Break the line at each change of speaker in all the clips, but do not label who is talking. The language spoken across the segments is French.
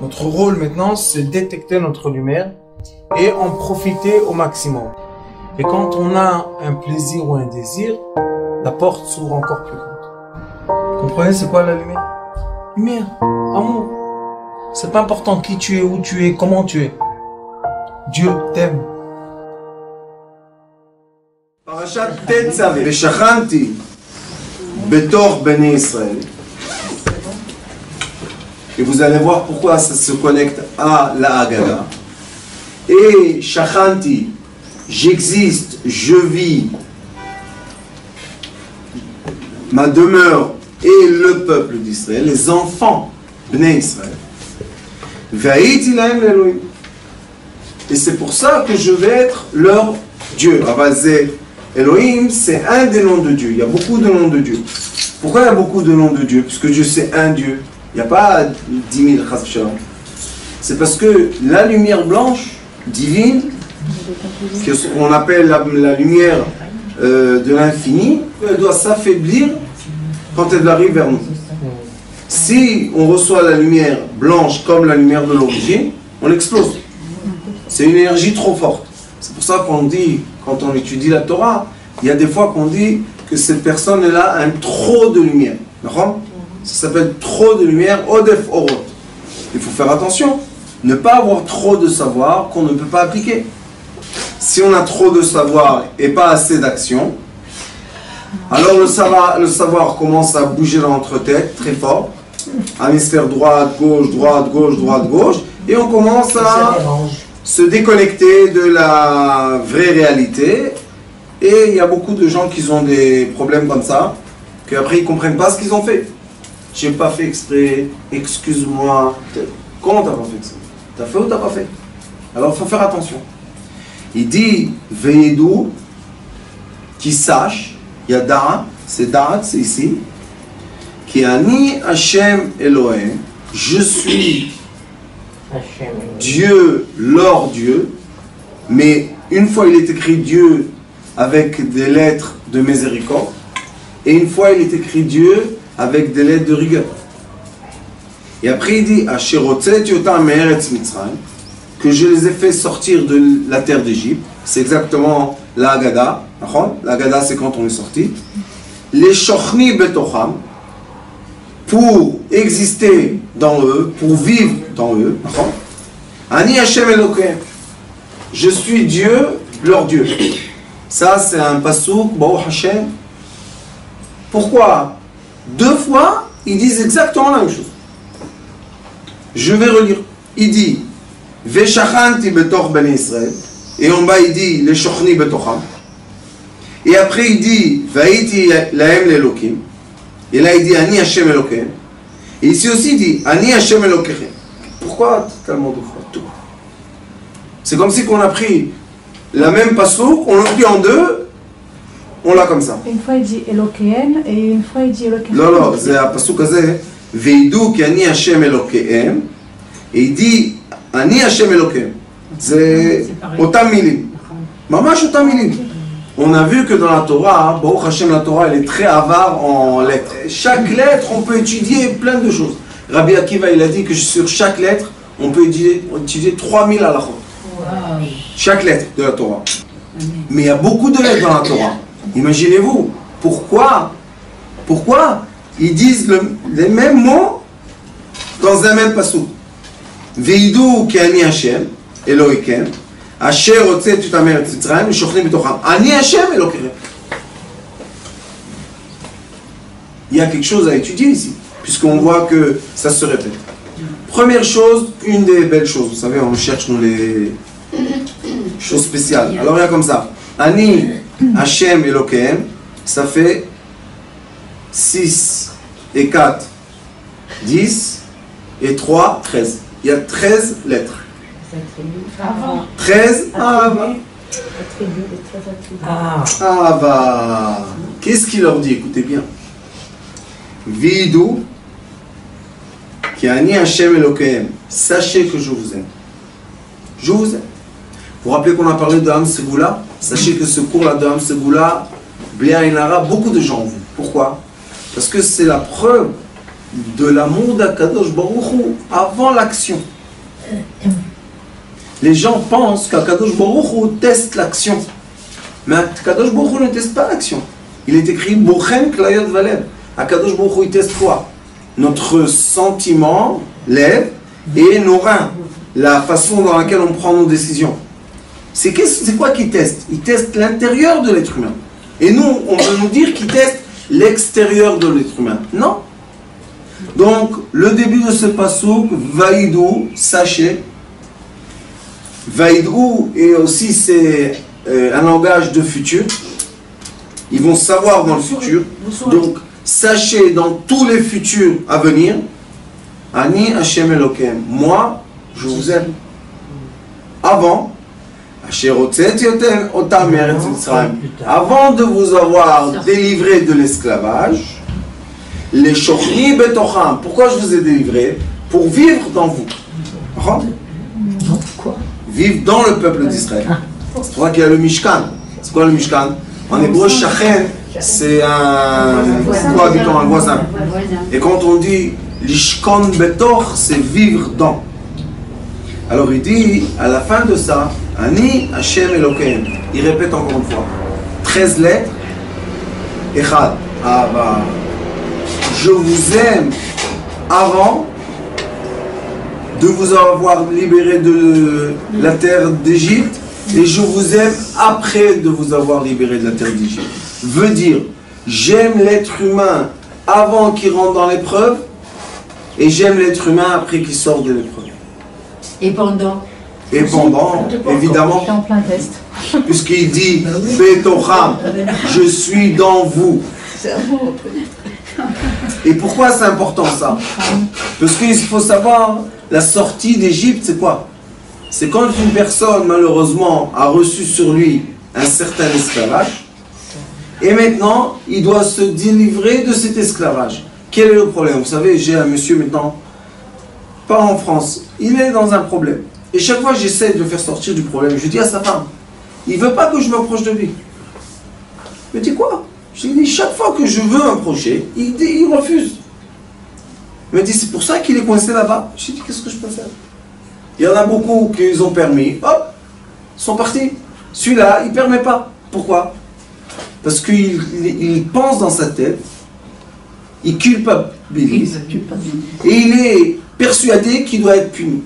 Notre rôle maintenant, c'est détecter notre lumière et en profiter au maximum. Et quand on a un plaisir ou un désir, la porte s'ouvre encore plus grande. Vous comprenez c'est quoi la lumière? Lumière, amour. C'est pas important qui tu es, où tu es, comment tu es. Dieu t'aime.
פרשת תצווה, ושכנתי בתוך בני ישראל. Et vous allez voir pourquoi ça se connecte à la Haggadah. Et Shachanti, j'existe, je vis, ma demeure et le peuple d'Israël, les enfants Bnei Israël. V'haïti lahem l'Elohim. Et c'est pour ça que je vais être leur Dieu. Avazé Elohim, c'est un des noms de Dieu. Il y a beaucoup de noms de Dieu. Pourquoi il y a beaucoup de noms de Dieu? Puisque Dieu c'est un Dieu. Il n'y a pas 10 000 chas v'shalom. C'est parce que la lumière blanche, divine, qu'on appelle la lumière de l'infini, elle doit s'affaiblir quand elle arrive vers nous. Si on reçoit la lumière blanche comme la lumière de l'origine, on explose. C'est une énergie trop forte. C'est pour ça qu'on dit, quand on étudie la Torah, il y a des fois qu'on dit que cette personne-là a un trop de lumière. D'accord ? Ça s'appelle trop de lumière, Odef Orot. Il faut faire attention. Ne pas avoir trop de savoir qu'on ne peut pas appliquer. Si on a trop de savoir et pas assez d'action, alors le savoir commence à bouger dans notre tête très fort. Hémisphère droite, gauche, droite, gauche, droite, gauche. Et on commence à se déconnecter de la vraie réalité. Et il y a beaucoup de gens qui ont des problèmes comme ça, qu'après ils ne comprennent pas ce qu'ils ont fait. J'ai pas fait exprès, excuse-moi. Comment t'as pas fait ça? T'as fait ou t'as pas fait? Alors il faut faire attention. Il dit, Veidou, qui sache, il y a Da'at, c'est Da'at, c'est ici, qui Ani Hashem Elohim, je suis Dieu, leur Dieu, mais une fois il est écrit Dieu avec des lettres de miséricorde, et une fois il est écrit Dieu avec des lettres de rigueur. Et après il dit que je les ai fait sortir de la terre d'Égypte. C'est exactement la Haggadah. La Haggadah c'est quand on est sorti. Les shochni betocham, pour exister dans eux, pour vivre dans eux. Ani Hashem Elokem, je suis Dieu, leur Dieu. Ça c'est un pasouk, Baruch Hashem. Pourquoi? Deux fois, ils disent exactement la même chose. Je vais relire. Il dit Veshachanti betor ben Israël. Et en bas, il dit les shochni betocham. Et après, il dit Vaïti lahem l'Elokim. Et là, il dit Ani Hashem Elokem. Et ici aussi, il dit Ani Hashem Elokem. Pourquoi tellement de fois tout? C'est comme si on a pris la même passouk, on l'a pris en deux. On l'a comme ça.
Une fois il dit Elokeem et une fois il dit Elokeem.
Non, c'est un pasuk kazé. Veidou ki ani Hashem Elokeem. Et il dit Ani Hashem Elokeem. C'est otam milim. Mamash otam milim. On a vu que dans la Torah, Baruch Hashem, la Torah, elle est très avare en lettres. Chaque lettre, on peut étudier plein de choses. Rabbi Akiva, il a dit que sur chaque lettre, on peut étudier 3000 halachot. Chaque lettre de la Torah. Mais il y a beaucoup de lettres dans la Torah. Imaginez-vous, pourquoi ils disent les mêmes mots dans un même pasuk. Veidou ki ani Hashem Elohikem, asher hotzetu otam me'eretz Mitzrayim v'shochnim betocham. Ani Hashem Elohikem. Il y a quelque chose à étudier ici, puisqu'on voit que ça se répète. Première chose, une des belles choses, vous savez, on cherche dans les choses spéciales. Alors il y a comme ça. Ani Hashem Elokehem, ça fait 6 et 4, 10 et 3, 13. Il y a 13 lettres. 13 Ava. Ava. Qu'est-ce qu'il leur dit? Écoutez bien. Vidou, qui Ani Hashem Elokehem, sachez que je vous aime. Je vous aime. Vous vous rappelez qu'on a parlé de Ham Segula? Sachez que ce cours-là de Ham Segula, Blia Inara, beaucoup de gens ont vu. Pourquoi? Parce que c'est la preuve de l'amour d'Akadosh Baruch Hu avant l'action. Les gens pensent qu'Akadosh Baruch Hu teste l'action. Mais Akadosh Baruch Hu ne teste pas l'action. Il est écrit Bochen Klayot Valev. Akadosh Baruch Hu il teste quoi? Notre sentiment, lève, et nos reins. La façon dans laquelle on prend nos décisions. C'est quoi qu'il teste? Il teste l'intérieur de l'être humain. Et nous, on veut nous dire qu'il teste l'extérieur de l'être humain. Non. Donc, le début de ce passouk, Vaïdou, sachez. Vaïdou, et aussi c'est un langage de futur. Ils vont savoir dans le futur. Donc, sachez dans tous les futurs à venir. Ani Hashem Elokem. Moi, je vous aime. Avant, avant de vous avoir délivré de l'esclavage, les Shochni Betocham. Pourquoi je vous ai délivré? Pour vivre dans vous. Vivre dans le peuple d'Israël. C'est pour ça qu'il y a le Mishkan. C'est quoi le Mishkan? En hébreu, Shachen, c'est un cohabitant, un voisin. Et quand on dit Lishkon Betoch, c'est vivre dans. Alors il dit, à la fin de ça, Ani Hashem Elokeim. Il répète encore une fois. 13 lettres. Echad. Je vous aime avant de vous avoir libéré de la terre d'Égypte et je vous aime après de vous avoir libéré de la terre d'Égypte. Veut dire, j'aime l'être humain avant qu'il rentre dans l'épreuve et j'aime l'être humain après qu'il sort de l'épreuve.
Et pendant?
Et pendant, évidemment,
en plein test.
puisqu'il dit Betocham, je suis dans vous. Et pourquoi c'est important ça? Parce qu'il faut savoir, la sortie d'Égypte, c'est quoi? C'est quand une personne, malheureusement, a reçu sur lui un certain esclavage, et maintenant, il doit se délivrer de cet esclavage. Quel est le problème? Vous savez, j'ai un monsieur maintenant, pas en France, il est dans un problème. Et chaque fois, j'essaie de le faire sortir du problème. Je dis à sa femme, il ne veut pas que je m'approche de lui. Il me dit quoi? Je lui dis, chaque fois que je veux m'approcher, il refuse. Il me dit, c'est pour ça qu'il est coincé là-bas. Je lui dis, qu'est-ce que je peux faire? Il y en a beaucoup qui ont permis, hop, ils sont partis. Celui-là, il ne permet pas. Pourquoi? Parce qu'il pense dans sa tête, il culpabilise, et il est persuadé qu'il doit être puni.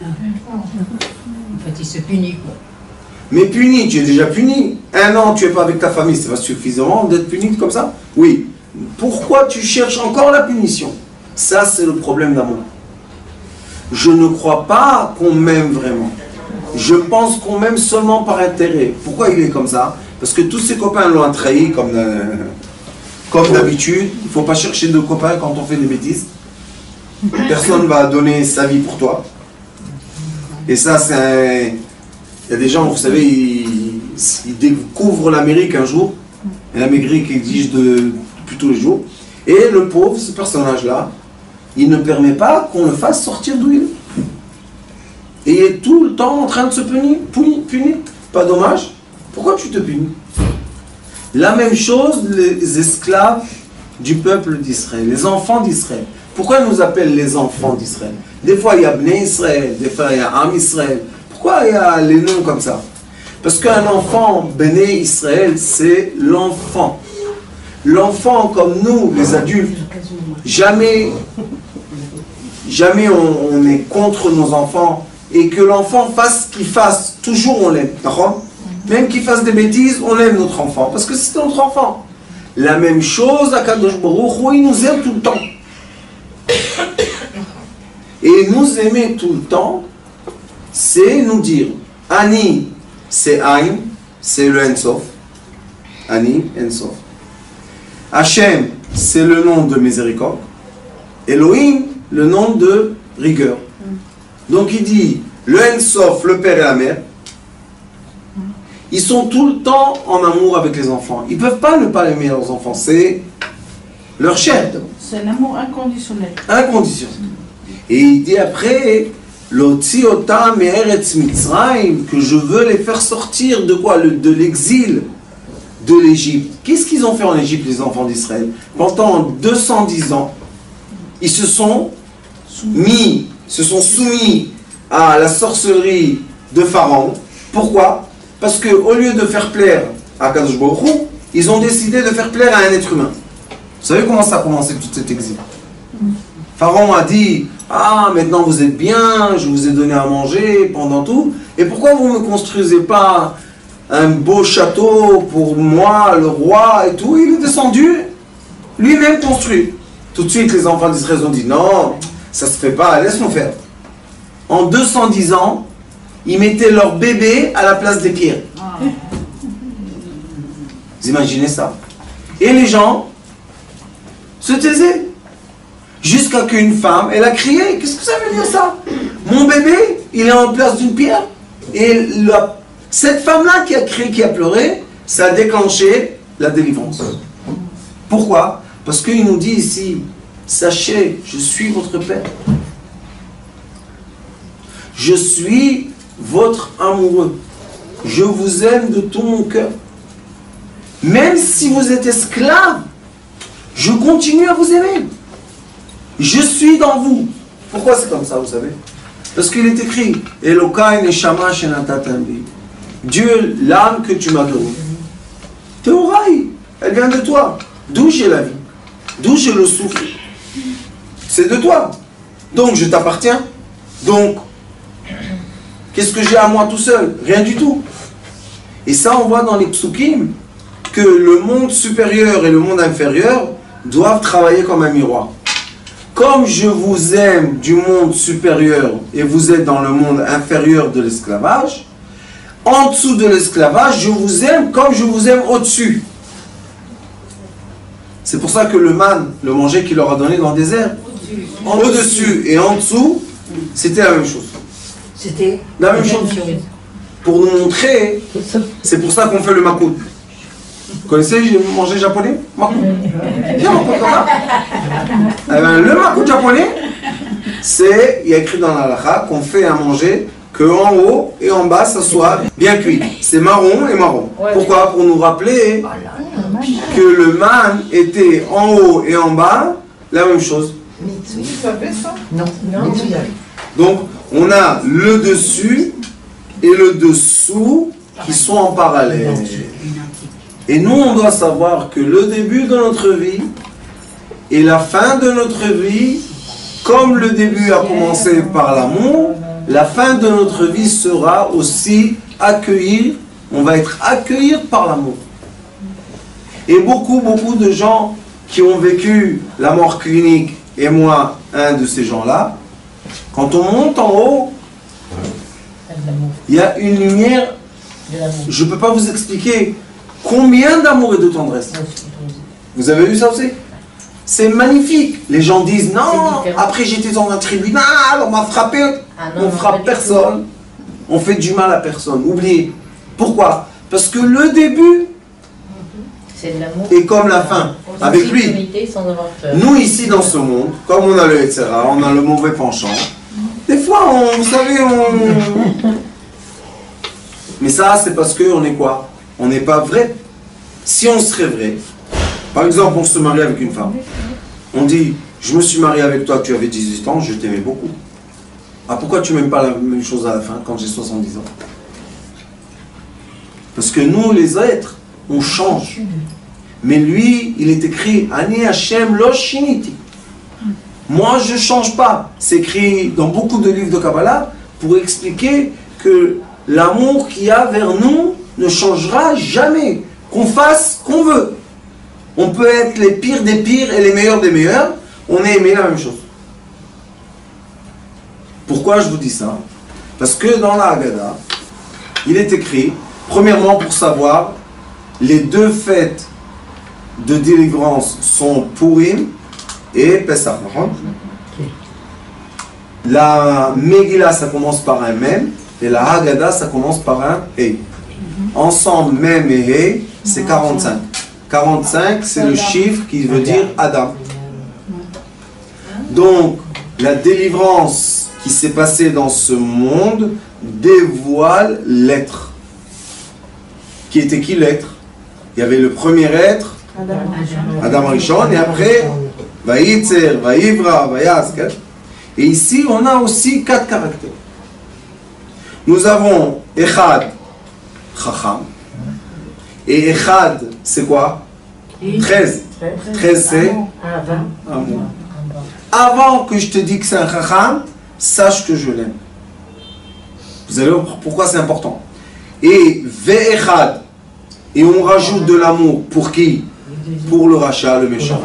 En fait, il se punit, quoi.
Mais puni, tu es déjà puni. 1 an, tu n'es pas avec ta famille, c'est pas suffisamment d'être puni comme ça? Oui. Pourquoi tu cherches encore la punition? Ça, c'est le problème d'amour. Je ne crois pas qu'on m'aime vraiment. Je pense qu'on m'aime seulement par intérêt. Pourquoi il est comme ça? Parce que tous ses copains l'ont trahi comme d'habitude. Il ne faut pas chercher de copains quand on fait des bêtises. Personne ne va donner sa vie pour toi. Et ça, c'est un... Il y a des gens, vous savez, ils découvrent l'Amérique un jour. Et l'Amérique exige depuis tous les jours. Et le pauvre, ce personnage-là, il ne permet pas qu'on le fasse sortir d'où il est. Et il est tout le temps en train de se punir. Pas dommage. Pourquoi tu te punis? La même chose, les esclaves du peuple d'Israël, les enfants d'Israël. Pourquoi ils nous appellent les enfants d'Israël? Des fois il y a Bnei Israël, des fois il y a Am Israël. Pourquoi il y a les noms comme ça? Parce qu'un enfant, Bnei Israël, c'est l'enfant. L'enfant comme nous, les adultes, jamais on est contre nos enfants et que l'enfant fasse ce qu'il fasse, toujours on l'aime. Même qu'il fasse des bêtises, on aime notre enfant parce que c'est notre enfant. La même chose à Kadosh Baruch Hu, il nous aime tout le temps. Et nous aimer tout le temps, c'est nous dire Ani, c'est Aïn, c'est le Ensof. Ani, Ensof. Hachem, c'est le nom de miséricorde. Elohim, le nom de rigueur. Donc il dit le Ensof, le père et la mère, ils sont tout le temps en amour avec les enfants. Ils ne peuvent pas ne pas aimer leurs enfants, c'est leur chair.
C'est un amour inconditionnel.
Inconditionnel. Et il dit après, Lotzi otam me'eretz Mitzrayim, que je veux les faire sortir de quoi? De l'exil de l'Égypte. Qu'est-ce qu'ils ont fait en Égypte, les enfants d'Israël? Pendant 210 ans, ils se sont soumis à la sorcellerie de Pharaon. Pourquoi? Parce qu'au lieu de faire plaire à Kadosh Baruch Hu, ils ont décidé de faire plaire à un être humain. Vous savez comment ça a commencé tout cet exil? Pharaon a dit, ah, maintenant vous êtes bien, je vous ai donné à manger pendant tout, et pourquoi vous ne me construisez pas un beau château pour moi, le roi et tout? Il est descendu, lui-même construit. Tout de suite, les enfants d'Israël ont dit, non, ça se fait pas, laisse-nous faire. En 210 ans, ils mettaient leur bébé à la place des pierres. Vous imaginez ça? Et les gens se taisaient. Jusqu'à qu'une femme, elle a crié. Qu'est-ce que ça veut dire ça? Mon bébé, il est en place d'une pierre. Et cette femme-là qui a crié, qui a pleuré, ça a déclenché la délivrance. Pourquoi? Parce qu'il nous dit ici, sachez, je suis votre Père. Je suis votre amoureux. Je vous aime de tout mon cœur. Même si vous êtes esclave, je continue à vous aimer. Je suis dans vous. Pourquoi c'est comme ça, vous savez? Parce qu'il est écrit, Elokai neshama shenatatam bi. Dieu, l'âme que tu m'as donnée. Théoraï, elle vient de toi. D'où j'ai la vie? D'où j'ai le souffle? C'est de toi. Donc je t'appartiens. Donc, qu'est-ce que j'ai à moi tout seul? Rien du tout. Et ça, on voit dans les psukim que le monde supérieur et le monde inférieur doivent travailler comme un miroir. Comme je vous aime du monde supérieur et vous êtes dans le monde inférieur de l'esclavage, en dessous de l'esclavage, je vous aime comme je vous aime au-dessus. C'est pour ça que le man, le manger qu'il leur a donné dans le désert, au-dessus et en dessous, c'était la même chose.
C'était
la même chose. Pour nous montrer, c'est pour ça qu'on fait le makout. Vous connaissez manger japonais? Makout. Viens, on comme ça. Eh bien, le makout japonais, c'est, il y a écrit dans la halakha qu'on fait à manger que en haut et en bas, ça soit bien cuit. C'est marron et marron. Pourquoi? Pour nous rappeler que le man était en haut et en bas, la même chose.
Tu savais ça?
Non.
Donc, on a le dessus et le dessous qui sont en parallèle. Et nous, on doit savoir que le début de notre vie et la fin de notre vie, comme le début a commencé par l'amour, la fin de notre vie sera aussi accueillir, on va être accueillis par l'amour. Et beaucoup de gens qui ont vécu la mort clinique, et moi, un de ces gens-là, quand on monte en haut, il y a une lumière, je ne peux pas vous expliquer combien d'amour et de tendresse. Vous avez vu ça aussi? C'est magnifique. Les gens disent, non, après j'étais dans un tribunal, on m'a frappé. On ne frappe personne, on fait du mal à personne. Oubliez. Pourquoi? Parce que le début est comme la fin, avec lui. Nous ici dans ce monde, comme on a le etc., on a le mauvais penchant, des fois, vous savez, mais ça, c'est parce qu'on est quoi? On n'est pas vrai. Si on serait vrai, par exemple, on se marie avec une femme, on dit, je me suis marié avec toi, tu avais 18 ans, je t'aimais beaucoup. Ah, pourquoi tu m'aimes pas la même chose à la fin, quand j'ai 70 ans? Parce que nous, les êtres, on change. Mais lui, il est écrit, Ani Hashem lo shiniti. Moi, je ne change pas. C'est écrit dans beaucoup de livres de Kabbalah pour expliquer que l'amour qu'il y a vers nous ne changera jamais. Qu'on fasse ce qu'on veut. On peut être les pires des pires et les meilleurs des meilleurs. On est aimé la même chose. Pourquoi je vous dis ça? Parce que dans la Haggadah, il est écrit, premièrement pour savoir, les deux fêtes de délivrance sont Purim et Pesach. La Megillah, ça commence par un Mem, et la Haggadah, ça commence par un He. Ensemble, Mem et He, c'est 45. 45, c'est le chiffre qui veut dire Adam. Donc, la délivrance qui s'est passée dans ce monde dévoile l'être. Qui était qui l'être? Il y avait le premier être, Adam Rishon, et après Vayitzer, Vayivra, Vayaz. Et ici, on a aussi 4 caractères. Nous avons Echad, Chacham. Et Echad, c'est quoi? 13. 13, c'est amour. Avant que je te dise que c'est un Chacham, sache que je l'aime. Vous allez voir pourquoi c'est important. Et Ve'echad, et on rajoute de l'amour pour qui? Pour le rachat, le méchant.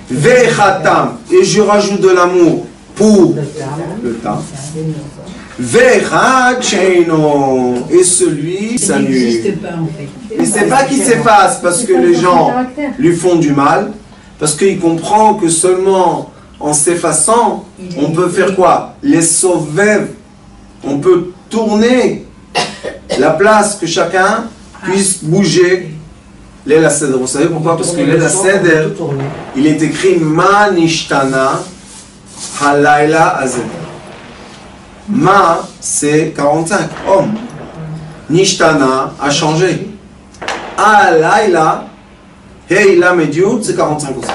Ve'echatam, et je rajoute de l'amour pour le tam. Ve'echad sheino, et celui s'annule. Et c'est pas qu'il s'efface parce que les gens lui font du mal, parce qu'il comprend que seulement en s'effaçant, on peut faire quoi? Les sauver. On peut tourner la place que chacun puisse bouger. L'El HaSeder. Vous savez pourquoi? Parce que l'El HaSeder, il est écrit Ma nishtana halayla hazeh. Ma, c'est 45, homme. Nishtana a changé. Halayla, Heila Mediut, c'est 45 aussi.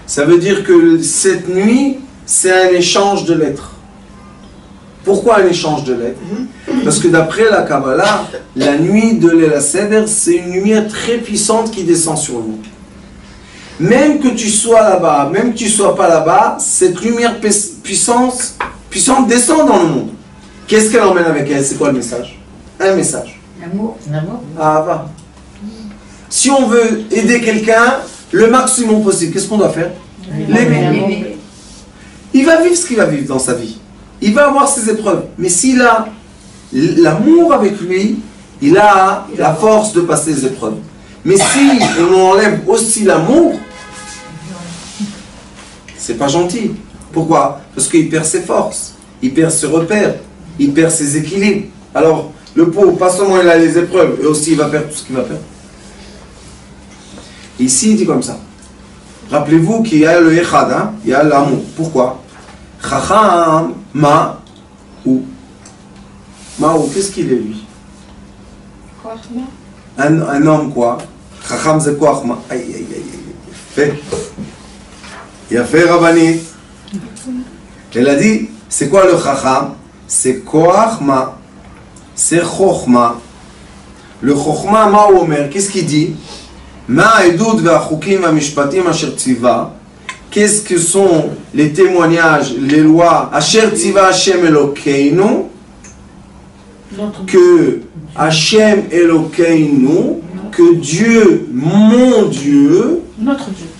Ça veut dire que cette nuit, c'est un échange de lettres. Pourquoi un échange de lettres? Parce que d'après la Kabbalah, la nuit de l'El HaSeder, c'est une lumière très puissante qui descend sur nous. Même que tu sois là-bas, même que tu ne sois pas là-bas, cette lumière puissante descend dans le monde. Qu'est-ce qu'elle emmène avec elle? C'est quoi le message? Un message.
L'amour.
Ah, va. Si on veut aider quelqu'un, le maximum possible, qu'est-ce qu'on doit faire? L'aimer. Il va vivre ce qu'il va vivre dans sa vie. Il va avoir ses épreuves. Mais s'il a l'amour avec lui, il a la force de passer les épreuves. Mais si on enlève aussi l'amour, c'est pas gentil. Pourquoi? Parce qu'il perd ses forces, il perd ses repères, il perd ses équilibres. Alors, le pauvre, pas seulement il a les épreuves, et aussi il va perdre tout ce qu'il va perdre. Ici, il dit comme ça. Rappelez-vous qu'il y a le Echad, hein? Il y a l'amour. Pourquoi? Chacham, ma, ou. Ma, ou, qu'est-ce qu'il est lui? Un homme quoi? Chacham, c'est quoi? Aïe, aïe, aïe, aïe. Il a fait Rabbani. Elle a dit, c'est quoi le Chacham? C'est Koachma. C'est Chochma. Le Chochma, ma ou Omer, qu'est-ce qu'il dit? Ma edud ve'achukim ve'mishpatim asher tziva. Qu'est-ce que sont les témoignages, les lois? Asher tziva Hashem Elokeinu. Que Hashem Elokeinu, que Dieu, mon Dieu,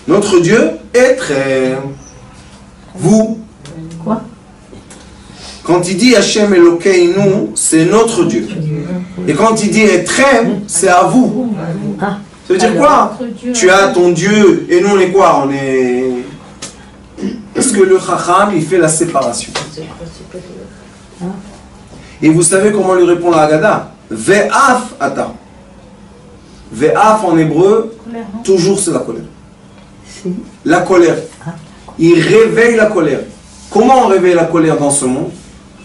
notre Dieu, est très. Vous.
Quoi?
Quand il dit Hashem Elokeinu, c'est notre Dieu. Et quand il dit Etrem, c'est à vous. Ça veut dire quoi? Tu as ton Dieu et nous on est quoi? On est. Parce que le Chacham il fait la séparation. Et vous savez comment lui répond la Haggadah? Ve'af ata. Ve'af en hébreu, toujours c'est la colère. La colère. Il réveille la colère. Comment on réveille la colère dans ce monde?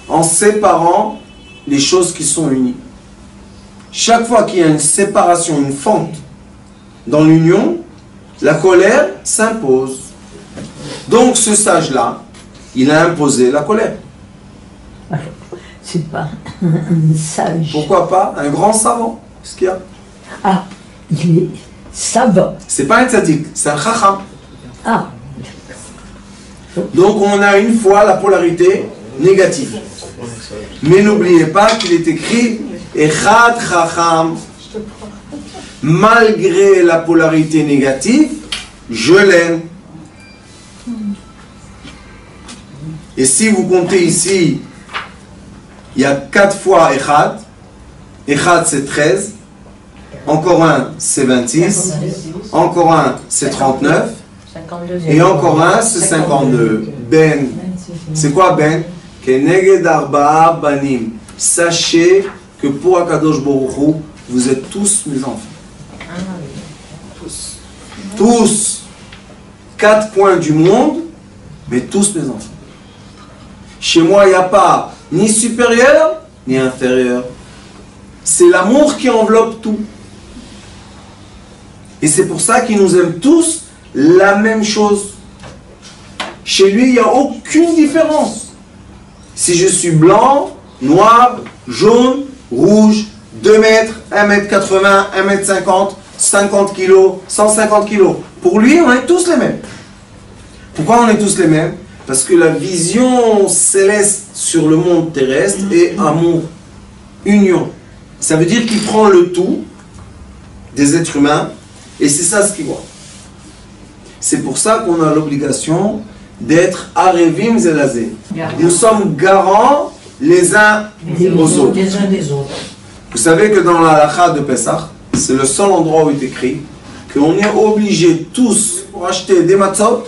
En séparant les choses qui sont unies. Chaque fois qu'il y a une séparation, une fente dans l'union, la colère s'impose. Donc ce sage-là, il a imposé la colère.
C'est pas un sage.
Pourquoi pas un grand savant? Qu'est-ce qu'il y a?
Ah, il est savant.
C'est pas un tzaddik, c'est un chacham.
Ah.
Donc on a une fois la polarité négative. Mais n'oubliez pas qu'il est écrit Echad chacham. Malgré la polarité négative, je l'aime. Et si vous comptez ici, il y a 4 fois Echad. Echad c'est 13. Encore un c'est 26. Encore un c'est 39. Et encore un c'est 52. Ben. C'est quoi Ben? Keneged arba'a banim. Sachez que pour Akadosh Baruch Hu, vous êtes tous mes enfants. Tous. Tous. 4 points du monde, mais tous mes enfants. Chez moi, il n'y a pas ni supérieur, ni inférieur. C'est l'amour qui enveloppe tout. Et c'est pour ça qu'il nous aime tous la même chose. Chez lui, il n'y a aucune différence. Si je suis blanc, noir, jaune, rouge, 2 mètres, 1 mètre 80, 1 mètre 50, 50 kilos, 150 kilos. Pour lui, on est tous les mêmes. Pourquoi on est tous les mêmes? Parce que la vision céleste sur le monde terrestre est amour, union. Ça veut dire qu'il prend le tout des êtres humains et c'est ça ce qu'il voit. C'est pour ça qu'on a l'obligation d'être Arevim Zelazé. Nous sommes garants les uns aux autres.
Les uns des autres.
Vous savez que dans la halakha de Pessah, c'est le seul endroit où il est écrit qu'on est obligés tous pour acheter des matzot,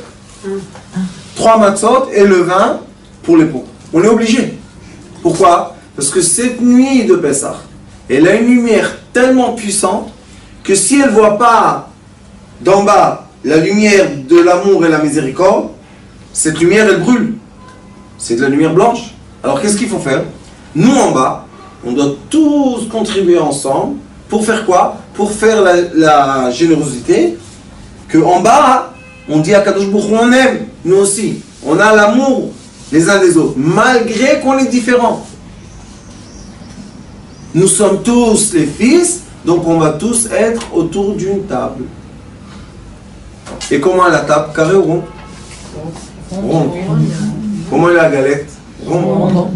3 matzot et le vin pour les pots. On est obligé. Pourquoi? Parce que cette nuit de Pessah, elle a une lumière tellement puissante que si elle ne voit pas d'en bas la lumière de l'amour et la miséricorde, cette lumière elle brûle. C'est de la lumière blanche. Alors qu'est-ce qu'il faut faire? Nous en bas, on doit tous contribuer ensemble pour faire quoi? Pour faire la générosité. Que en bas, on dit à Kadosh Baruch Hu, on aime, nous aussi. On a l'amour les uns des autres, malgré qu'on est différents. Nous sommes tous les fils, donc on va tous être autour d'une table. Et comment est la table? Carré ou rond? Ronde. Comment est la galette? Ronde.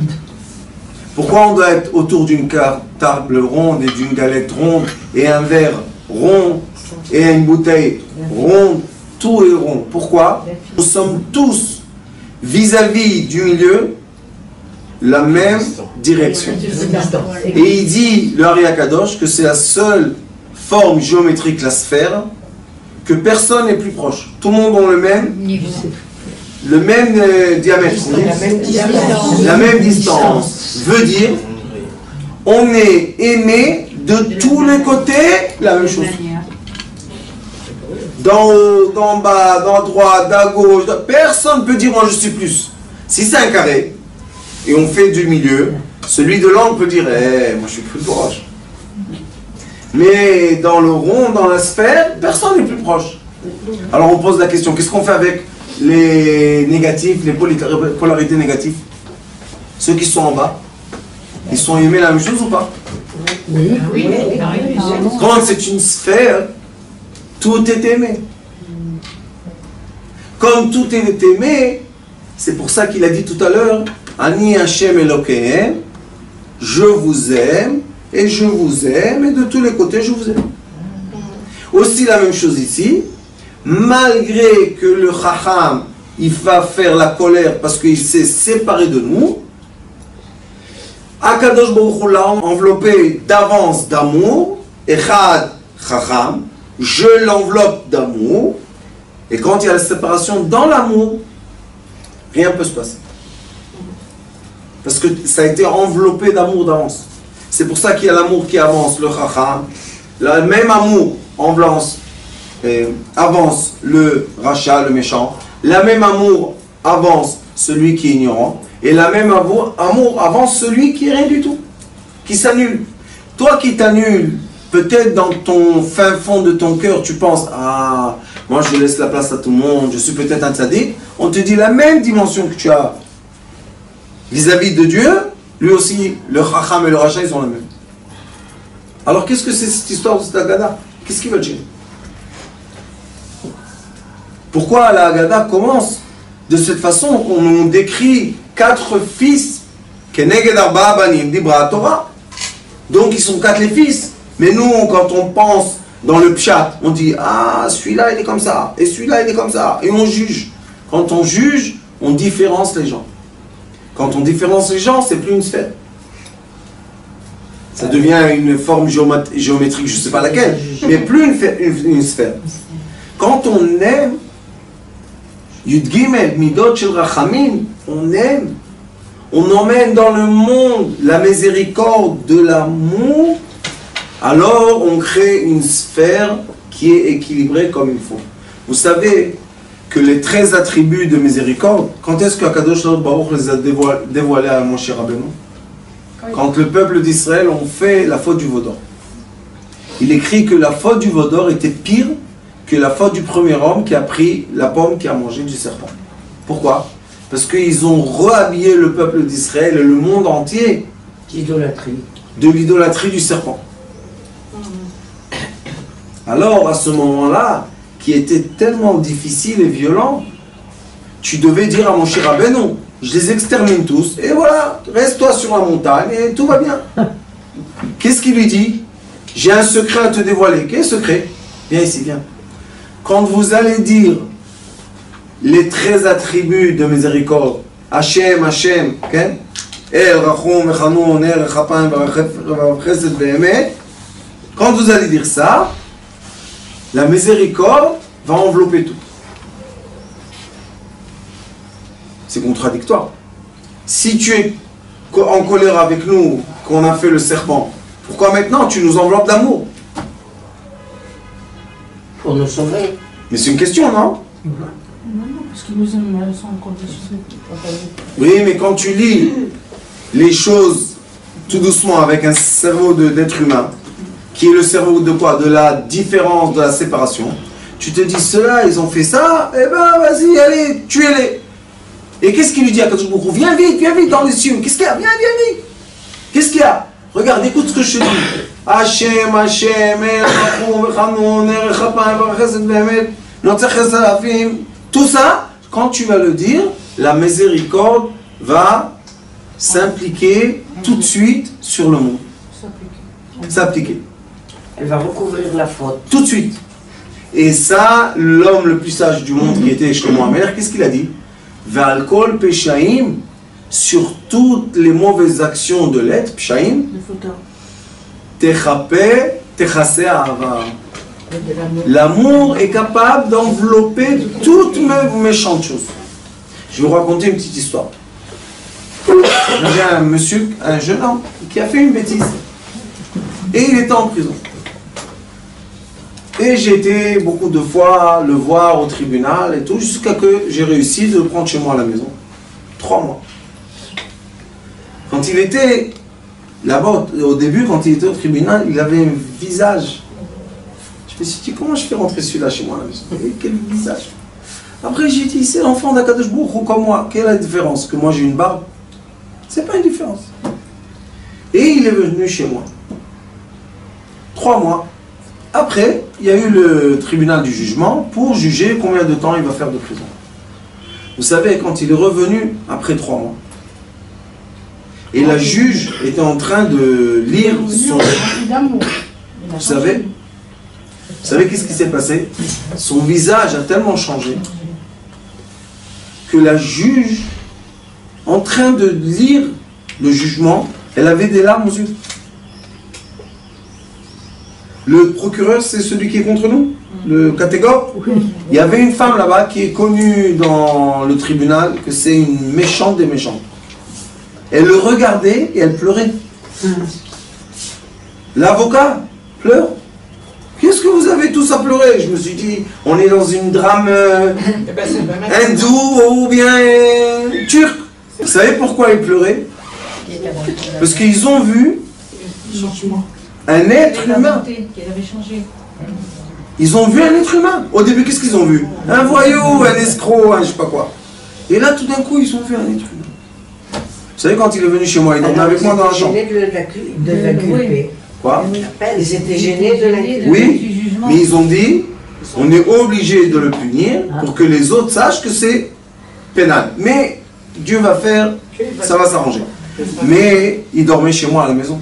Pourquoi on doit être autour d'une table ronde et d'une galette ronde et un verre rond et une bouteille ronde? Tout est rond. Pourquoi? Nous sommes tous vis-à-vis du milieu la même direction. Et il dit, le Ari Akadosh, que c'est la seule forme géométrique, la sphère, que personne n'est plus proche. Tout le monde a le même diamètre. La même distance. Veut dire, on est aimé de tous les côtés, la même chose. D'en haut, d'en bas, d'en droite, d'à gauche, personne ne peut dire moi je suis plus. Si c'est un carré, et on fait du milieu, celui de l'angle peut dire moi je suis plus proche. Mais dans le rond, dans la sphère, personne n'est plus proche. Alors on pose la question, qu'est-ce qu'on fait avec les négatifs, les polarités négatives? Ceux qui sont en bas, ils sont aimés la même chose ou pas?
Oui.
Quand c'est une sphère, tout est aimé. Comme tout est aimé, c'est pour ça qu'il a dit tout à l'heure, Ani Hashem Elokehem, je vous aime, et je vous aime, et de tous les côtés je vous aime. Aussi la même chose ici, malgré que le Chacham, il va faire la colère parce qu'il s'est séparé de nous, Akadosh Baruch Hu l'a enveloppé d'avance d'amour, Echad Chacham, je l'enveloppe d'amour, et quand il y a la séparation dans l'amour, rien ne peut se passer. Parce que ça a été enveloppé d'amour d'avance. C'est pour ça qu'il y a l'amour qui avance, le Chacham, le même amour avance le Racha, le méchant, la même amour avance celui qui est ignorant, et la même amour avance celui qui est rien du tout, qui s'annule. Toi qui t'annules, peut-être dans ton fin fond de ton cœur, tu penses, ah, moi je laisse la place à tout le monde, je suis peut-être un tzaddik. On te dit la même dimension que tu as vis-à-vis de Dieu, lui aussi, le Chacham et le Racha, ils ont la même. Alors qu'est-ce que c'est cette histoire de cette Haggadah? Qu'est-ce qu'il veut dire? Pourquoi la Haggadah commence de cette façon qu'on nous décrit 4 fils, Keneged Arba'a Banim, Dibra Torah. Donc ils sont 4 les fils. Mais nous, quand on pense dans le pshat, on dit, ah, celui-là il est comme ça, et celui-là il est comme ça, et on juge. Quand on juge, on différence les gens. Quand on différence les gens, c'est plus une sphère. Ça devient une forme géométrique, je ne sais pas laquelle, mais plus une sphère. Quand on aime, Yud Gimel, Midot Shel Rachamim, on aime, on emmène dans le monde la miséricorde de l'amour, alors on crée une sphère qui est équilibrée comme il faut. Vous savez que les 13 attributs de miséricorde, quand est-ce qu'Akadosh Baruch les a dévoilés à Moshe Rabbeinu? Quand le peuple d'Israël ont fait la faute du veau d'or. Il écrit que la faute du veau d'or était pire que la faute du premier homme qui a pris la pomme qui a mangé du serpent. Pourquoi? Parce qu'ils ont réhabillé le peuple d'Israël et le monde entier
L'idolâtrie.
de l'idolâtrie du serpent. Alors, à ce moment-là, qui était tellement difficile et violent, tu devais dire à mon cher Rabbeinu, je les extermine tous, et voilà, reste-toi sur la montagne et tout va bien. Qu'est-ce qu'il lui dit? J'ai un secret à te dévoiler. Quel secret? Viens ici, viens. Quand vous allez dire les 13 attributs de miséricorde, Hachem, Hachem, okay? El, Rachum, Echanoun, El, Echapayim, Chesed, Behemet, quand vous allez dire ça, la miséricorde va envelopper tout. C'est contradictoire. Si tu es en colère avec nous, qu'on a fait le serpent, pourquoi maintenant tu nous enveloppes d'amour?
Pour nous sauver.
Mais c'est une question, non?
Non, parce qu'ils nous aiment sans condition.
Oui, mais quand tu lis les choses tout doucement avec un cerveau d'être humain, qui est le cerveau de quoi? De la différence, de la séparation, tu te dis, ceux-là, ils ont fait ça, eh ben vas-y, allez, tuez-les. Et qu'est-ce qu'il lui dit à Kadosh Baruch Hu? Viens vite dans les cieux. Qu'est-ce qu'il y a? Viens vite. Qu'est-ce qu'il y a? Regarde, écoute ce que je te dis. Hachem, Hachem, tout ça, quand tu vas le dire, la miséricorde va s'impliquer tout de suite sur le monde. S'appliquer.
Elle va recouvrir la faute.
Tout de suite. Et ça, l'homme le plus sage du monde qui était Shlomo HaMelech, qu'est-ce qu'il a dit? Ve'al-kol peshaim, sur toutes les mauvaises actions de l'être, peshaim, techase ahava. L'amour est capable d'envelopper toutes mes méchantes choses. Je vais vous raconter une petite histoire. J'ai un monsieur, un jeune homme, qui a fait une bêtise. Et il était en prison. Et j'ai été beaucoup de fois le voir au tribunal et tout, jusqu'à que j'ai réussi de le prendre chez moi à la maison. 3 mois. Quand il était là-bas, au début, quand il était au tribunal, il avait un visage. Je me suis dit, comment je fais rentrer celui-là chez moi à la maison? Et quel visage? Après, j'ai dit, c'est l'enfant d'Akadosh Baruch Hu comme moi. Quelle est la différence? Que moi j'ai une barbe? C'est pas une différence. Et il est venu chez moi. 3 mois. Après, il y a eu le tribunal du jugement pour juger combien de temps il va faire de prison. Vous savez, quand il est revenu, après 3 mois, et la juge était en train de lire son... Vous savez qu'est-ce qui s'est passé? Son visage a tellement changé que la juge, en train de lire le jugement, elle avait des larmes aux yeux. Le procureur, c'est celui qui est contre nous, le catégore. Il y avait une femme là-bas qui est connue dans le tribunal que c'est une méchante des méchantes. Elle le regardait et elle pleurait. L'avocat pleure. Qu'est-ce que vous avez tous à pleurer? Je me suis dit, on est dans une drame hindoue ou bien turque. Vous savez pourquoi ils pleuraient? Parce qu'ils ont vu un être humain. Ils ont vu un être humain. Au début, qu'est-ce qu'ils ont vu? Un voyou, un escroc, un je sais pas quoi. Et là, tout d'un coup, ils ont vu un être humain. Vous savez, quand il est venu chez moi, il dormait avec moi dans la chambre.
De la culper.
Quoi?
Ils étaient gênés de la culper.
Oui, mais ils ont dit, on est obligé de le punir pour que les autres sachent que c'est pénal. Mais Dieu va faire, ça va s'arranger. Mais il dormait chez moi à la maison.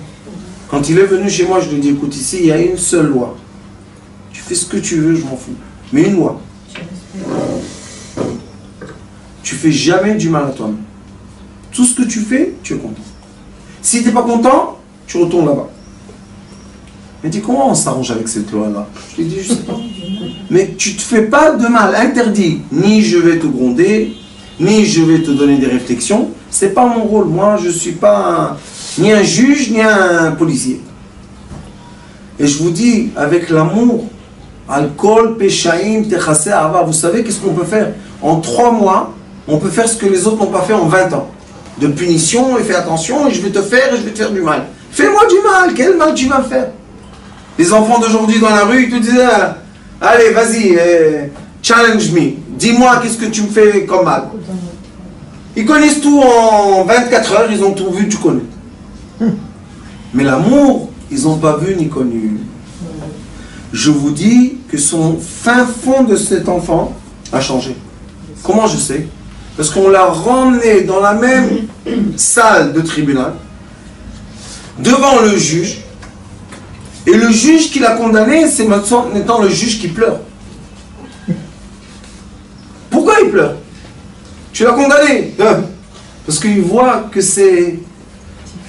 Quand il est venu chez moi, je lui ai dit, écoute, ici, il y a une seule loi. Tu fais ce que tu veux, je m'en fous. Mais une loi. Tu fais jamais du mal à toi-même. Tout ce que tu fais, tu es content. Si tu n'es pas content, tu retournes là-bas. Il m'a dit, comment on s'arrange avec cette loi-là? Je lui ai dit, je sais pas. Mais tu ne te fais pas de mal, interdit. Ni je vais te gronder, ni je vais te donner des réflexions. C'est pas mon rôle. Moi, je ne suis pas ni un juge, ni un policier. Et je vous dis, avec l'amour, alcool, péchaïm, techasé, ava, vous savez qu'est-ce qu'on peut faire? En 3 mois, on peut faire ce que les autres n'ont pas fait en 20 ans. De punition, et fais attention, et je vais te faire du mal. Fais-moi du mal, quel mal tu vas me faire? Les enfants d'aujourd'hui dans la rue, ils te disaient, Allez, vas-y, challenge me. Dis-moi qu'est-ce que tu me fais comme mal. Ils connaissent tout en 24 heures, ils ont tout vu, tu connais. Mais l'amour, ils n'ont pas vu ni connu. Je vous dis que son fin fond de cet enfant a changé. Comment je sais? Parce qu'on l'a ramené dans la même salle de tribunal, devant le juge, et le juge qui l'a condamné, c'est maintenant le juge qui pleure. Pourquoi il pleure? Tu l'as condamné. Parce qu'il voit que c'est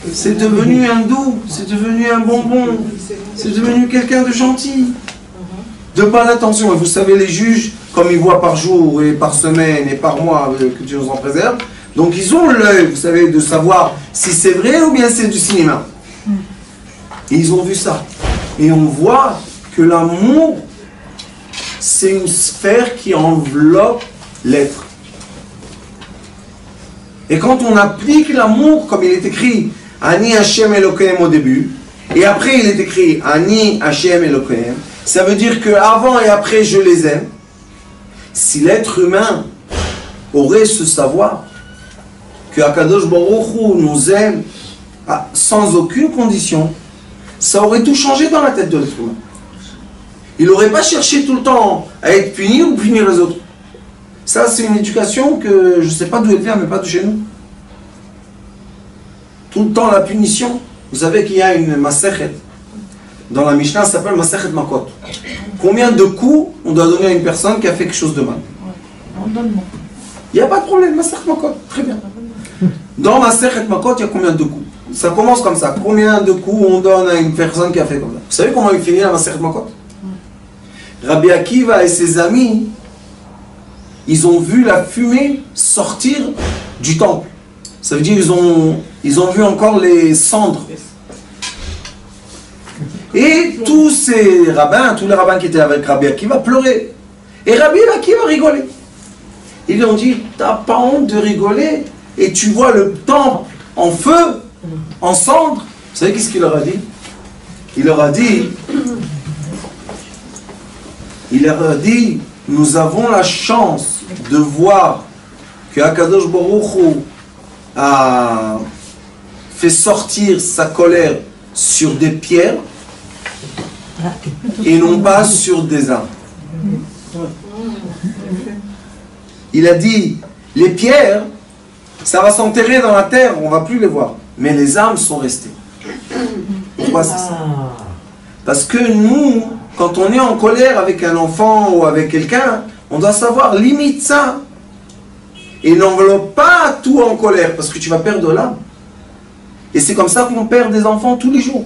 devenu un doux, c'est devenu un bonbon, c'est devenu quelqu'un de gentil. De pas d'attention. Et vous savez, les juges, comme ils voient par jour et par semaine et par mois, que Dieu nous en préserve, donc ils ont l'œil, vous savez, de savoir si c'est vrai ou bien c'est du cinéma. Et ils ont vu ça. Et on voit que l'amour, c'est une sphère qui enveloppe l'être. Et quand on applique l'amour, comme il est écrit Ani Hashem Elokehem au début, et après il est écrit Ani Hashem Elokehem, ça veut dire que avant et après je les aime. Si l'être humain aurait ce savoir que Akadosh Baruch Hu nous aime sans aucune condition, ça aurait tout changé dans la tête de l'être humain. Il n'aurait pas cherché tout le temps à être puni ou punir les autres. Ça, c'est une éducation que je ne sais pas d'où elle vient, mais pas de chez nous. Tout le temps la punition. Vous savez qu'il y a une Masechet. Dans la Mishnah, ça s'appelle Masechet Makot. Combien de coups on doit donner à une personne qui a fait quelque chose de mal? Il n'y a pas de problème, Masechet Makot. Très bien. Dans Masechet Makot, il y a combien de coups? Ça commence comme ça. Combien de coups on donne à une personne qui a fait comme ça? Vous savez comment il finit la Masechet Makot? Rabbi Akiva et ses amis, ils ont vu la fumée sortir du temple. Ça veut dire ils ont vu encore les cendres. Et tous les rabbins qui étaient avec Rabbi Akiva pleuraient. Et Rabbi Akiva rigolait. Ils lui ont dit, t'as pas honte de rigoler et tu vois le temple en feu, en cendres. Vous savez qu'est-ce qu'il leur a dit? Il leur a dit, nous avons la chance de voir que Akadosh Baruch Hu a fait sortir sa colère sur des pierres et non pas sur des arbres. Il a dit, les pierres, ça va s'enterrer dans la terre, on ne va plus les voir. Mais les arbres sont restés. Pourquoi c'est ça? Parce que nous, quand on est en colère avec un enfant ou avec quelqu'un, on doit savoir limite ça. Et n'enveloppe pas tout en colère, parce que tu vas perdre l'âme. Et c'est comme ça qu'on perd des enfants tous les jours.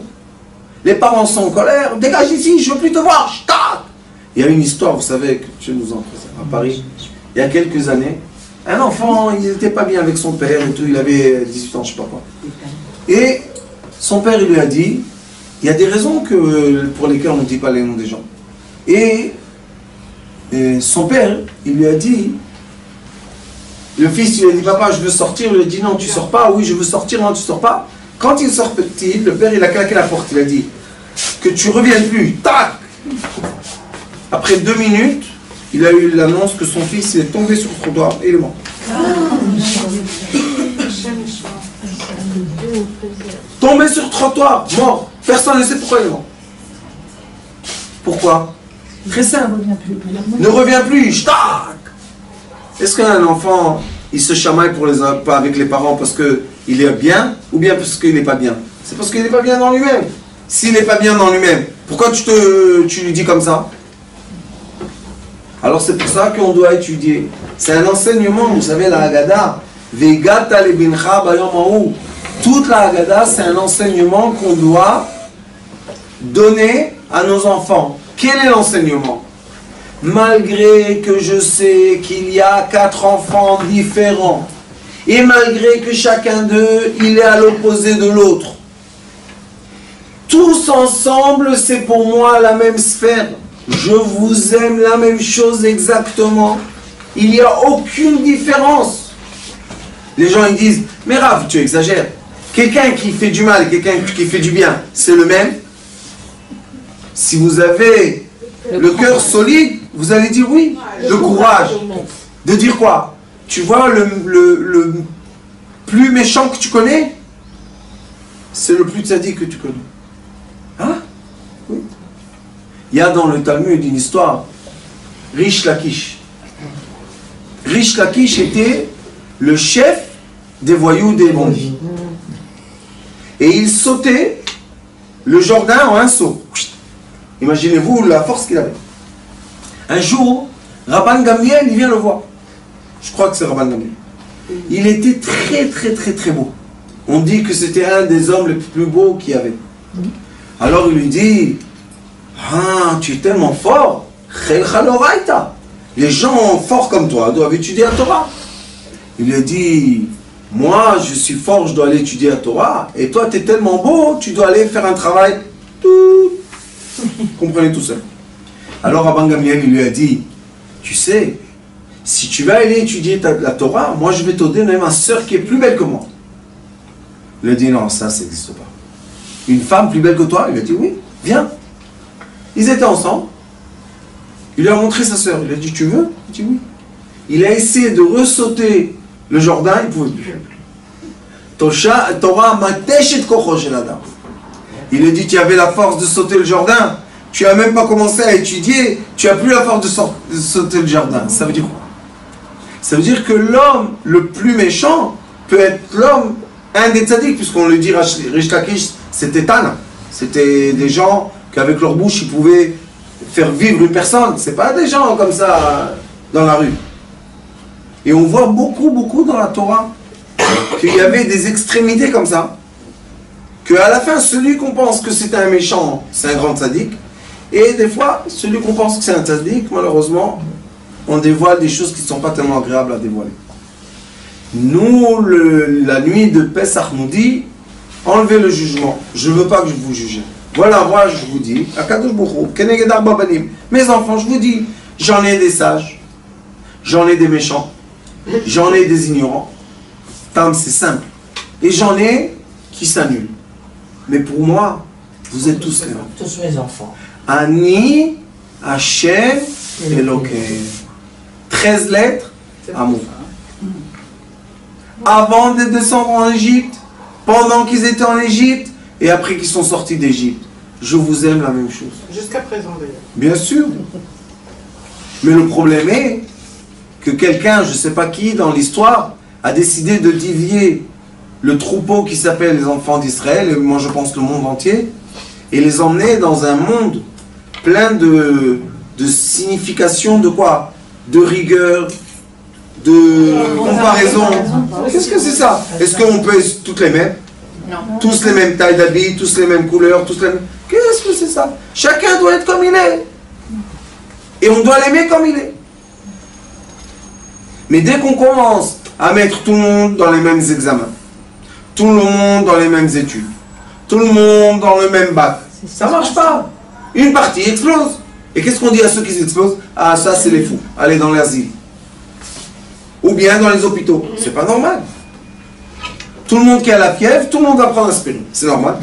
Les parents sont en colère, dégage d'ici, je ne veux plus te voir, il y a une histoire, vous savez, que Dieu nous en préserve, à Paris, il y a quelques années, un enfant, il n'était pas bien avec son père et tout, il avait 18 ans, je ne sais pas quoi. Et son père, il lui a dit, il y a des raisons pour lesquelles on ne dit pas les noms des gens. Et son père, il lui a dit, le fils, il lui a dit, papa, je veux sortir. Il lui a dit, non, tu sors pas. Oui, je veux sortir. Non, tu sors pas. Quand il sort petit, le père, il a claqué la porte. Il a dit, que tu reviennes plus. Tac! Après 2 minutes, il a eu l'annonce que son fils est tombé sur le trottoir et il est mort. Tombé sur le trottoir, mort. Personne ne sait pourquoi il est mort. Pourquoi? Très simple. Ne revient plus. Tac! Est-ce qu'un enfant, il se chamaille pas avec les parents parce qu'il est bien ou bien parce qu'il n'est pas bien? C'est parce qu'il n'est pas bien dans lui-même. S'il n'est pas bien dans lui-même, pourquoi tu lui dis comme ça? Alors c'est pour ça qu'on doit étudier. C'est un enseignement, vous savez, la Haggadah. Vegata lebincha bayom ha'u. Toute la Haggadah, c'est un enseignement qu'on doit donner à nos enfants. Quel est l'enseignement? Malgré que je sais qu'il y a 4 enfants différents, et malgré que chacun d'eux, il est à l'opposé de l'autre, tous ensemble, c'est pour moi la même sphère. Je vous aime la même chose exactement. Il n'y a aucune différence. Les gens ils disent, mais Rav, tu exagères. Quelqu'un qui fait du mal et quelqu'un qui fait du bien, c'est le même. Si vous avez Le cœur solide, vous allez dire oui. Le courage. De dire quoi? Tu vois, le plus méchant que tu connais, c'est le plus tzaddik que tu connais. Hein? Oui. Il y a dans le Talmud une histoire. Rish Lakish. Rish Lakish était le chef des voyous des bandits. Et il sautait le Jourdain en un saut. Imaginez-vous la force qu'il avait. Un jour, Rabban Gamliel, il vient le voir. Je crois que c'est Rabban Gamliel. Il était très beau. On dit que c'était un des hommes les plus beaux qu'il y avait. Alors il lui dit, ah, tu es tellement fort. Les gens forts comme toi doivent étudier la Torah. Il lui a dit, moi je suis fort, je dois aller étudier la Torah. Et toi tu es tellement beau, tu dois aller faire un travail. Comprenez tout ça. Alors Rabban Gamliel il lui a dit, tu sais, si tu vas aller étudier la Torah, moi je vais te donner ma soeur qui est plus belle que moi. Il a dit, non, ça n'existe pas. Une femme plus belle que toi? Il a dit, oui, viens. Ils étaient ensemble. Il lui a montré sa soeur. Il a dit, tu veux? Il a dit, oui. Il a essayé de ressauter le Jourdain, il ne pouvait plus. Torah mateshet kocho shel adam. Il a dit, tu avais la force de sauter le Jourdain. Tu n'as même pas commencé à étudier. Tu n'as plus la force de sauter le Jourdain. Ça veut dire quoi? Ça veut dire que l'homme le plus méchant peut être l'homme, un des tzaddik, puisqu'on le dit, Rish Lakish, c'était Tana. C'était des gens qu'avec leur bouche, ils pouvaient faire vivre une personne. Ce n'est pas des gens comme ça dans la rue. Et on voit beaucoup dans la Torah qu'il y avait des extrémités comme ça. Qu'à la fin, celui qu'on pense que c'est un méchant, c'est un grand tzaddik. Et des fois, celui qu'on pense que c'est un tzaddik, malheureusement, on dévoile des choses qui ne sont pas tellement agréables à dévoiler. Nous, la nuit de Pesach nous dit, enlevez le jugement. Je ne veux pas que je vous juge. Voilà, moi je vous dis, Akadosh Baruch Hu, Keneged Arba Banim, mes enfants, je vous dis, j'en ai des sages, j'en ai des méchants, j'en ai des ignorants. Tam, c'est simple. Et j'en ai qui s'annulent. Mais pour moi, vous êtes tous les mêmes.
Tous mes enfants.
Ani, Hashem, Elokeim. 13 lettres, amour. Avant de descendre en Égypte, pendant qu'ils étaient en Égypte, et après qu'ils sont sortis d'Égypte. Je vous aime la même chose.
Jusqu'à présent d'ailleurs.
Bien sûr. Mais le problème est que quelqu'un, je ne sais pas qui, dans l'histoire, a décidé de dévier le troupeau qui s'appelle les enfants d'Israël, et moi je pense le monde entier, et les emmener dans un monde plein de significations de quoi? De rigueur, de comparaison. Qu'est-ce que c'est ça? Est-ce qu'on peut toutes les mêmes?
Non.
Tous les mêmes tailles d'habits, tous les mêmes couleurs, tous les mêmes... Qu'est-ce que c'est ça? Chacun doit être comme il est. Et on doit l'aimer comme il est. Mais dès qu'on commence à mettre tout le monde dans les mêmes examens, tout le monde dans les mêmes études, tout le monde dans le même bac, ça ne marche pas. Une partie explose. Et qu'est-ce qu'on dit à ceux qui explosent? Ah, ça c'est les fous. Allez dans l'asile. Ou bien dans les hôpitaux. C'est pas normal. Tout le monde qui a la fièvre, tout le monde va prendre aspirine. C'est normal.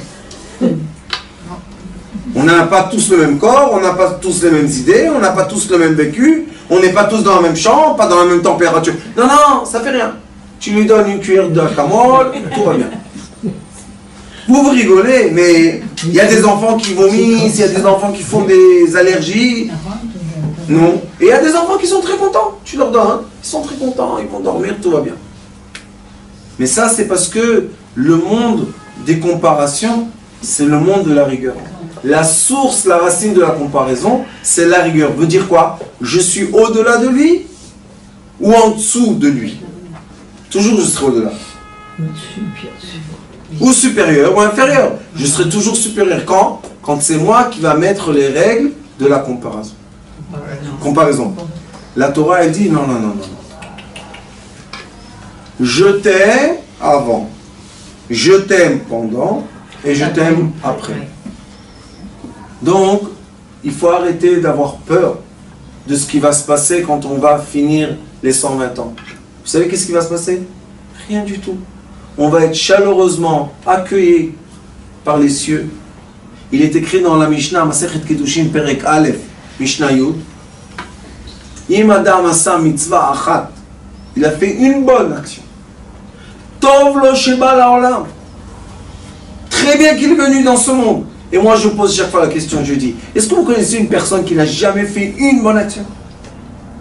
On n'a pas tous le même corps, on n'a pas tous les mêmes idées, on n'a pas tous le même vécu, on n'est pas tous dans la même chambre, pas dans la même température. Non, ça fait rien. Tu lui donnes une cuillère de camole, tout va bien. Vous rigolez, mais il y a des enfants qui vomissent, il y a des enfants qui font des allergies. Non. Et il y a des enfants qui sont très contents. Tu leur donnes, ils sont très contents, ils vont dormir, tout va bien. Mais ça, c'est parce que le monde des comparations, c'est le monde de la rigueur. La source, la racine de la comparaison, c'est la rigueur. Veut dire quoi? Je suis au-delà de lui ou en dessous de lui? Toujours je serai au-delà. Ou supérieur ou inférieur. Je serai toujours supérieur. Quand c'est moi qui va mettre les règles de la comparaison. Comparaison. La Torah, elle dit non. Je t'aime avant, je t'aime pendant et je t'aime après. Donc, il faut arrêter d'avoir peur de ce qui va se passer quand on va finir les 120 ans. Vous savez qu'est-ce qui va se passer? Rien du tout. On va être chaleureusement accueillis par les cieux. Il est écrit dans la Mishnah, Masechet Kedushin Perek Aleph, Mishnah Yud. Im Adam asa mitzvah achat. Il a fait une bonne action. Tov lo sheba laolam. Très bien qu'il est venu dans ce monde. Et moi je pose chaque fois la question, je dis, est-ce que vous connaissez une personne qui n'a jamais fait une bonne action?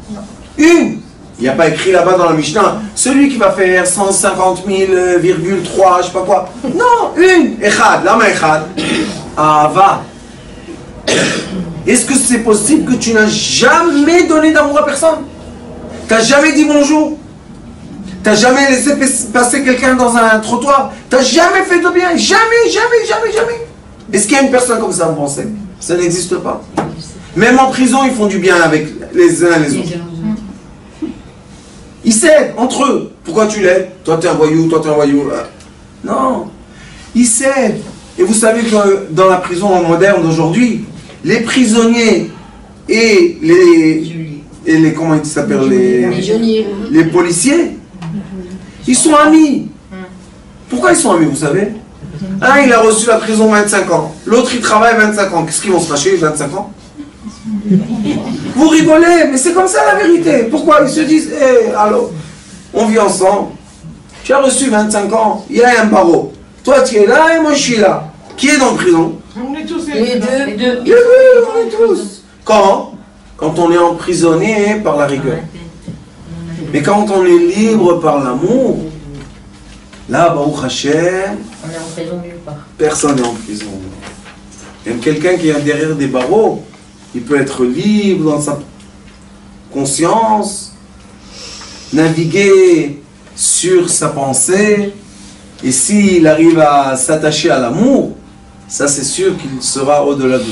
Non. Une. Il n'y a pas écrit là-bas dans la Mishnah, celui qui va faire 150 000,3, je sais pas quoi. Non, une. Echad, lama echad. Ava. Est-ce que c'est possible que tu n'as jamais donné d'amour à personne? Tu n'as jamais dit bonjour? Tu n'as jamais laissé passer quelqu'un dans un trottoir? Tu n'as jamais fait de bien? Jamais, jamais, jamais, jamais. Est-ce qu'il y a une personne comme ça, vous pensez? Ça n'existe pas. Même en prison, ils font du bien avec les uns et les autres. Ils s'aident entre eux. Pourquoi tu l'aides? Toi, tu es un voyou, toi, tu es un voyou. Non. Ils s'aident. Et vous savez que dans la prison moderne d'aujourd'hui, les prisonniers et les comment ils s'appellent, les policiers, ils sont amis. Pourquoi ils sont amis, vous savez? Un, il a reçu la prison 25 ans. L'autre, il travaille 25 ans. Qu'est-ce qu'ils vont se fâcher, 25 ans? Vous rigolez, mais c'est comme ça la vérité. Pourquoi? Ils se disent, hé, allô, on vit ensemble. Tu as reçu 25 ans, il y a un barreau. Toi, tu es là et moi, je suis là. Qui est dans la prison?
On est tous
Les deux.
Les deux, on est tous. Quand on est emprisonné par la rigueur. Mais quand on est libre par l'amour, là, Baruch Hashem,
on est en prison nulle part.
Personne n'est en prison. Même quelqu'un qui est derrière des barreaux, il peut être libre dans sa conscience, naviguer sur sa pensée, et s'il arrive à s'attacher à l'amour, ça c'est sûr qu'il sera au-delà de tout.